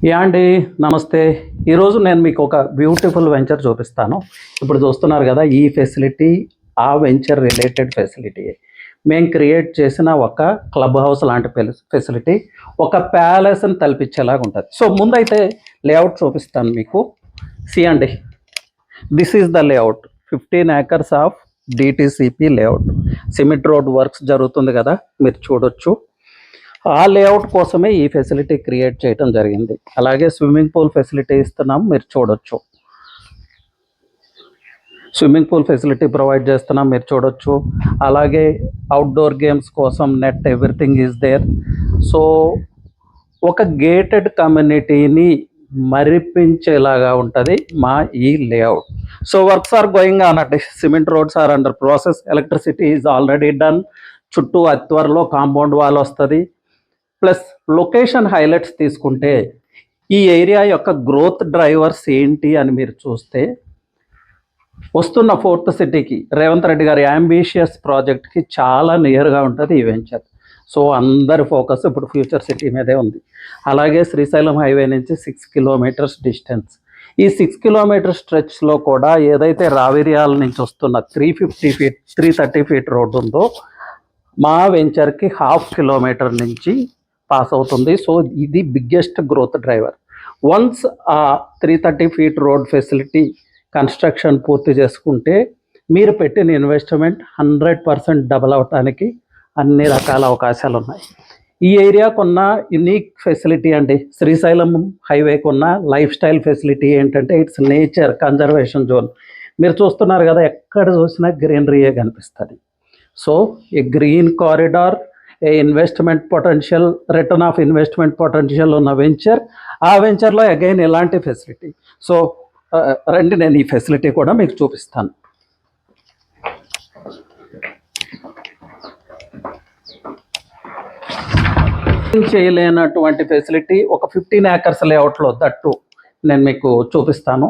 Yeah అండి, నమస్తే. ఈరోజు నేను మీకు ఒక బ్యూటిఫుల్ వెంచర్ చూపిస్తాను. ఇప్పుడు చూస్తున్నారు కదా, ఈ ఫెసిలిటీ ఆ వెంచర్ రిలేటెడ్ ఫెసిలిటీ. మేము క్రియేట్ చేసిన ఒక క్లబ్ హౌస్ లాంటి ఫెసిలిటీ, ఒక ప్యాలెస్ని తలపించేలాగా ఉంటుంది. సో ముందైతే లేఅవుట్ చూపిస్తాను మీకు. సి అండి, this is the layout. 15 acres of DTCP layout. Cement road works జరుగుతుంది కదా, మీరు చూడొచ్చు. ఆ లేఅవుట్ కోసమే ఈ ఫెసిలిటీ క్రియేట్ చేయడం జరిగింది. అలాగే స్విమ్మింగ్ పూల్ ఫెసిలిటీ ఇస్తున్నాం, మీరు చూడొచ్చు. స్విమ్మింగ్ పూల్ ఫెసిలిటీ ప్రొవైడ్ చేస్తున్నాం, మీరు చూడొచ్చు. అలాగే అవుట్డోర్ గేమ్స్ కోసం net, everything is there. So ఒక గేటెడ్ కమ్యూనిటీని మరిపించేలాగా ఉంటుంది మా ఈ layout. So works are going on అండి. Cement roads are under process. Electricity is already done. చుట్టూ అతి త్వరలో కాంపౌండ్ వాల్ వస్తుంది. ప్లస్ లొకేషన్ హైలైట్స్ తీసుకుంటే ఈ ఏరియా యొక్క గ్రోత్ డ్రైవర్స్ ఏంటి అని మీరు చూస్తే, వస్తున్న 4th సిటీకి రేవంత్ రెడ్డి గారి అంబిషియస్ ప్రాజెక్ట్కి చాలా నియర్గా ఉంటుంది ఈ వెంచర్. సో అందరి ఫోకస్ ఇప్పుడు ఫ్యూచర్ సిటీ మీదే ఉంది. అలాగే శ్రీశైలం హైవే నుంచి 6 kilometers డిస్టెన్స్. ఈ 6 kilometer స్ట్రెచ్లో కూడా ఏదైతే రావిర్యాల నుంచి వస్తున్న 350 feet 330 feet రోడ్ ఉందో, మా వెంచర్కి 1/2 kilometer నుంచి పాస్ అవుతుంది. సో ఇది బిగ్గెస్ట్ గ్రోత్ డ్రైవర్. వన్స్ ఆ 330 feet రోడ్ ఫెసిలిటీ కన్స్ట్రక్షన్ పూర్తి చేసుకుంటే మీరు పెట్టిన ఇన్వెస్ట్మెంట్ 100% డబల్ అవటానికి అన్ని రకాల అవకాశాలు ఉన్నాయి. ఈ ఏరియాకున్న యునిక్ ఫెసిలిటీ అండి, శ్రీశైలం హైవేకున్న లైఫ్ స్టైల్ ఫెసిలిటీ ఏంటంటే, ఇట్స్ నేచర్ కన్జర్వేషన్ జోన్. మీరు చూస్తున్నారు కదా, ఎక్కడ చూసినా గ్రీనరీయే కనిపిస్తుంది. So A green corridor, A investment potential, return of investment potential ఉన్న వెంచర్. ఆ వెంచర్లో అగైన్ ఎలాంటి ఫెసిలిటీ. సో రండి, నేను ఈ ఫెసిలిటీ కూడా మీకు చూపిస్తాను. చేయలేనటువంటి ఫెసిలిటీ ఒక 15 acres లేఅవుట్లో దట్టు నేను మీకు చూపిస్తాను.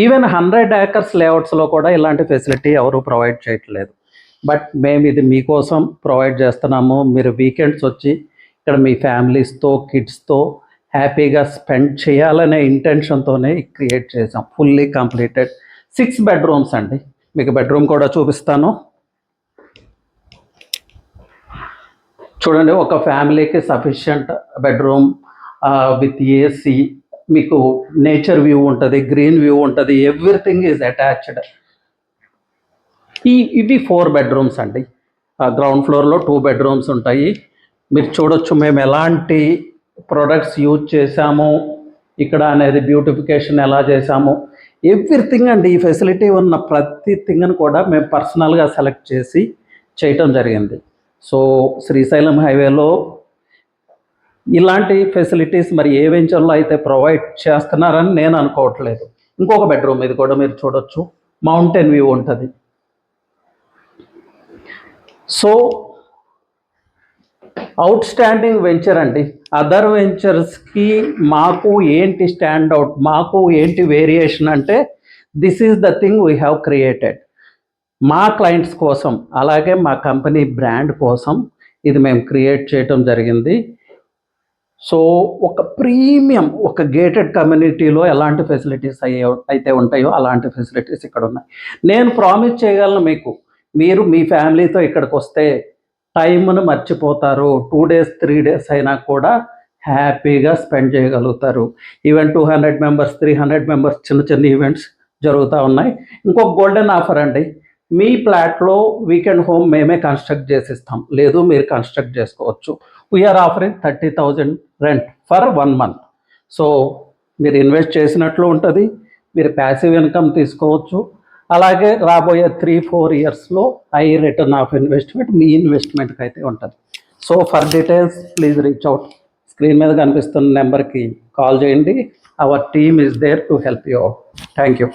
ఈవెన్ 100 acres లేఅవుట్స్లో కూడా ఇలాంటి ఫెసిలిటీ ఎవరు ప్రొవైడ్ చేయట్లేదు. బట్ మేము ఇది మీకోసం ప్రొవైడ్ చేస్తున్నాము. మీరు వీకెండ్స్ వచ్చి ఇక్కడ మీ ఫ్యామిలీస్తో, కిడ్స్తో హ్యాపీగా స్పెండ్ చేయాలనే ఇంటెన్షన్తోనే క్రియేట్ చేసాం. ఫుల్లీ కంప్లీటెడ్ 6 bedrooms అండి. మీకు బెడ్రూమ్ కూడా చూపిస్తాను. చూడండి, ఒక ఫ్యామిలీకి సఫిషియంట్ బెడ్రూమ్ విత్ ఏసీ. మీకు నేచర్ వ్యూ ఉంటుంది, గ్రీన్ వ్యూ ఉంటుంది, ఎవ్రీథింగ్ ఈజ్ అటాచ్డ్. ఇవి 4 bedrooms అండి. గ్రౌండ్ ఫ్లోర్లో 2 bedrooms ఉంటాయి. మీరు చూడొచ్చు మేము ఎలాంటి ప్రొడక్ట్స్ యూజ్ చేసాము ఇక్కడ అనేది, బ్యూటిఫికేషన్ ఎలా చేసాము, ఎవ్రీథింగ్ అండి. ఈ ఫెసిలిటీ ఉన్న ప్రతి థింగ్ని కూడా మేము పర్సనల్గా సెలెక్ట్ చేసి చేయటం జరిగింది. సో శ్రీశైలం హైవేలో ఇలాంటి ఫెసిలిటీస్ మరి ఏ వెంచర్లో అయితే ప్రొవైడ్ చేస్తున్నారని నేను అనుకోవట్లేదు. ఇంకొక బెడ్రూమ్ ఇది కూడా మీరు చూడొచ్చు, మౌంటైన్ వ్యూ ఉంటుంది. సో అవుట్ స్టాండింగ్ వెంచర్ అండి. అదర్ వెంచర్స్కి మాకు ఏంటి స్టాండ్ అవుట్, మాకు ఏంటి వేరియేషన్ అంటే, this is the thing we have created మా క్లయింట్స్ కోసం, అలాగే మా కంపెనీ బ్రాండ్ కోసం ఇది మేము క్రియేట్ చేయటం జరిగింది. సో ఒక ప్రీమియం, ఒక గేటెడ్ కమ్యూనిటీలో ఎలాంటి ఫెసిలిటీస్ అయితే ఉంటాయో అలాంటి ఫెసిలిటీస్ ఇక్కడ ఉన్నాయి. నేను ప్రామిస్ చేయగలను మీకు, మీరు మీ ఫ్యామిలీతో ఇక్కడికి వస్తే టైంను మర్చిపోతారు. 2 days 3 days అయినా కూడా హ్యాపీగా స్పెండ్ చేయగలుగుతారు. ఈవెన్ 200 members 300 members చిన్న చిన్న ఈవెంట్స్ జరుగుతూ ఉన్నాయి. ఇంకొక గోల్డెన్ ఆఫర్ అండి, మీ ఫ్లాట్లో వీకెండ్ హోమ్ మేమే కన్స్ట్రక్ట్ చేసిస్తాం, లేదు మీరు కన్స్ట్రక్ట్ చేసుకోవచ్చు. We are offering 30,000 rent for 1 month. So మీరు ఇన్వెస్ట్ చేసినట్లు ఉంటుంది, మీరు ప్యాసివ్ ఇన్కమ్ తీసుకోవచ్చు. అలాగే రాబోయే 3-4 yearsలో హై రిటర్న్ ఆఫ్ ఇన్వెస్ట్మెంట్ మీ ఇన్వెస్ట్మెంట్కి అయితే ఉంటుంది. So for details please reach out. Screen మీద కనిపిస్తున్న నెంబర్కి కాల్ చేయండి. Our team is there to help you out. Thank you.